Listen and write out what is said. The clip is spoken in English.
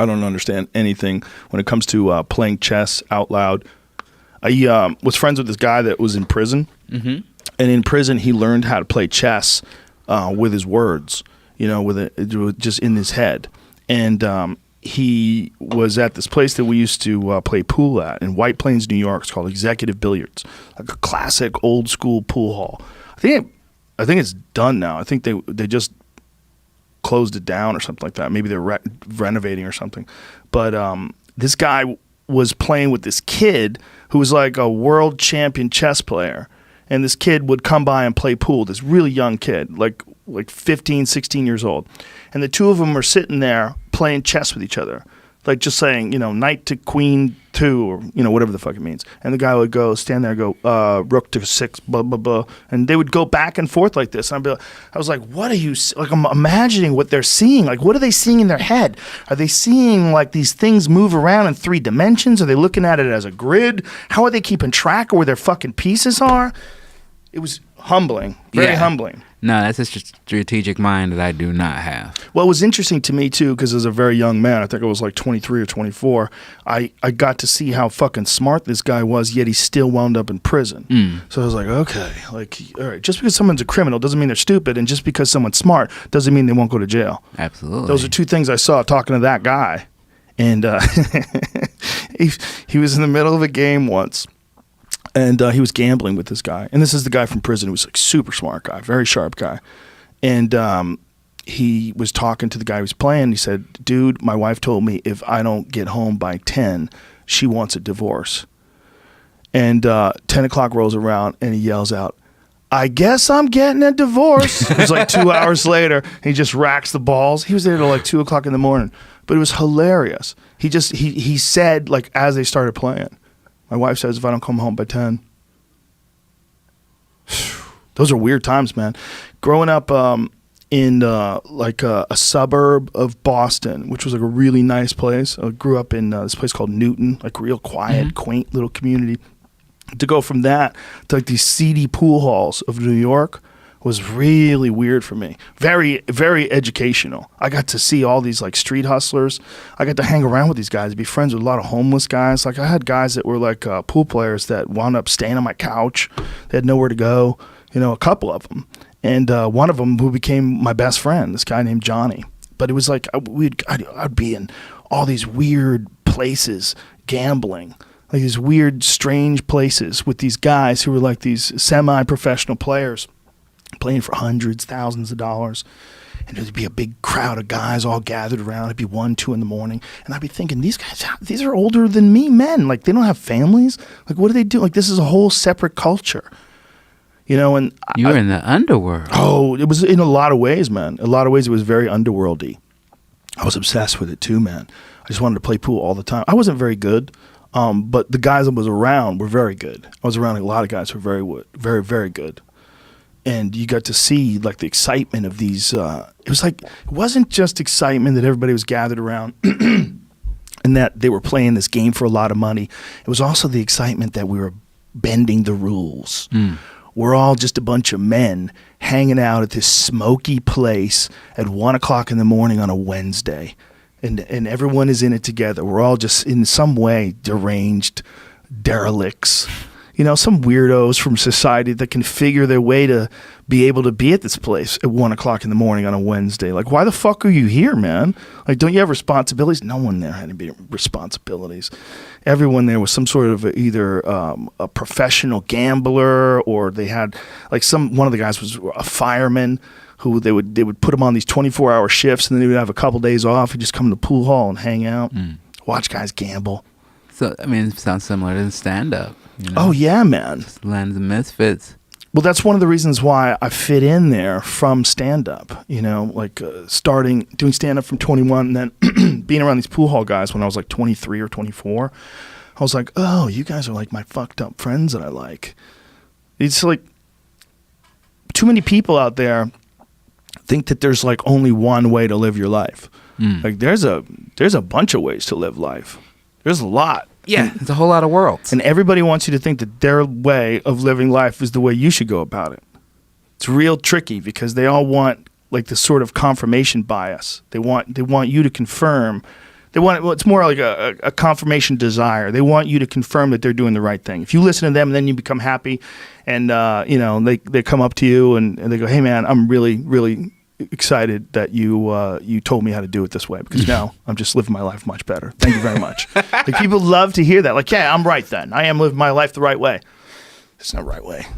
I don't understand anything when it comes to playing chess out loud. I was friends with this guy that was in prison, and in prison he learned how to play chess with his words, with it just in his head. And he was at this place that we used to play pool at in White Plains, New York. It's called Executive Billiards, like a classic old school pool hall. I think it's done now. I think they just closed it down or something like that. Maybe they're renovating or something. But this guy was playing with this kid who was like a world champion chess player. And this kid would come by and play pool, this really young kid, like 15, 16 years old. And the two of them were sitting there playing chess with each other. Like just saying, knight to queen 2 or, whatever the fuck it means. And the guy would stand there and go, rook to 6, blah, blah, blah. And they would go back and forth like this. And I was like, what are you, like I'm imagining what they're seeing. Like what are they seeing in their head? Are they seeing like these things move around in 3 dimensions? Are they looking at it as a grid? How are they keeping track of where their fucking pieces are? It was humbling, very humbling. No, that's a strategic mind that I do not have. Well, it was interesting to me, too, because as a very young man, I think I was like 23 or 24, I got to see how fucking smart this guy was, yet he still wound up in prison. So I was like, okay, all right, just because someone's a criminal doesn't mean they're stupid, and just because someone's smart doesn't mean they won't go to jail. Absolutely. Those are 2 things I saw talking to that guy. And he was in the middle of a game once. And he was gambling with this guy. And this is the guy from prison who was like super smart guy, very sharp guy. And he was talking to the guy who was playing. He said, dude, my wife told me if I don't get home by 10, she wants a divorce. And 10 o'clock rolls around and he yells out, I guess I'm getting a divorce. It was like 2 hours later. And he just racks the balls. He was there till like 2 o'clock in the morning. But it was hilarious. He said, like, as they started playing, my wife says if I don't come home by 10. Those are weird times, man. Growing up in like a suburb of Boston, which was like a really nice place. I grew up in this place called Newton, like real quiet, quaint little community. To go from that to like these seedy pool halls of New York was really weird for me. Very, very educational. I got to see all these like street hustlers. I got to hang around with these guys, be friends with a lot of homeless guys. Like I had guys that were like pool players that wound up staying on my couch. They had nowhere to go, a couple of them. And one of them who became my best friend, this guy named Johnny. But it was like I'd be in all these weird places gambling. Like these weird, strange places with these guys who were like these semi-professional players. Playing for hundreds, thousands of dollars. And there'd be a big crowd of guys all gathered around. It'd be 1, 2 in the morning. And I'd be thinking, these are older than me, men. Like, they don't have families. Like, what do they do? Like, this is a whole separate culture. And you were in the underworld. Oh, it was in a lot of ways, man. A lot of ways, it was very underworldy. I was obsessed with it, too, man. I just wanted to play pool all the time. I wasn't very good, but the guys I was around were very good. I was around a lot of guys who were very, very good. And you got to see like the excitement of these. It wasn't just excitement that everybody was gathered around and that they were playing this game for a lot of money. It was also the excitement that we were bending the rules. We're all just a bunch of men hanging out at this smoky place at 1 o'clock in the morning on a Wednesday. And everyone is in it together. We're all just in some way deranged derelicts. Some weirdos from society that can figure their way to be able to be at this place at 1 o'clock in the morning on a Wednesday. Like, why the fuck are you here, man? Like, don't you have responsibilities? No one there had any responsibilities. Everyone there was some sort of either a professional gambler, or they had like one of the guys was a fireman who they would put him on these 24-hour shifts, and then they would have a couple days off. He'd just come to the pool hall and hang out, watch guys gamble. So, I mean, it sounds similar to stand-up. Oh, yeah, man. Land of Misfits. Well, that's one of the reasons why I fit in there from stand-up, starting doing stand-up from 21 and then being around these pool hall guys when I was like 23 or 24. I was like, oh, you guys are like my fucked up friends that I like. It's like too many people out there think that there's like only one way to live your life. Like there's a bunch of ways to live life. There's a lot. Yeah, it's a whole lot of worlds. And everybody wants you to think that their way of living life is the way you should go about it. It's real tricky because they all want like this sort of confirmation bias. They want you to confirm They want it's more like a confirmation desire. They want you to confirm that they're doing the right thing. If you listen to them, then you become happy, and they come up to you and they go, "Hey man, I'm really really excited that you told me how to do it this way because now I'm just living my life much better. Thank you very much." Like people love to hear that. Like, yeah, I'm right then. I am living my life the right way. It's not the right way.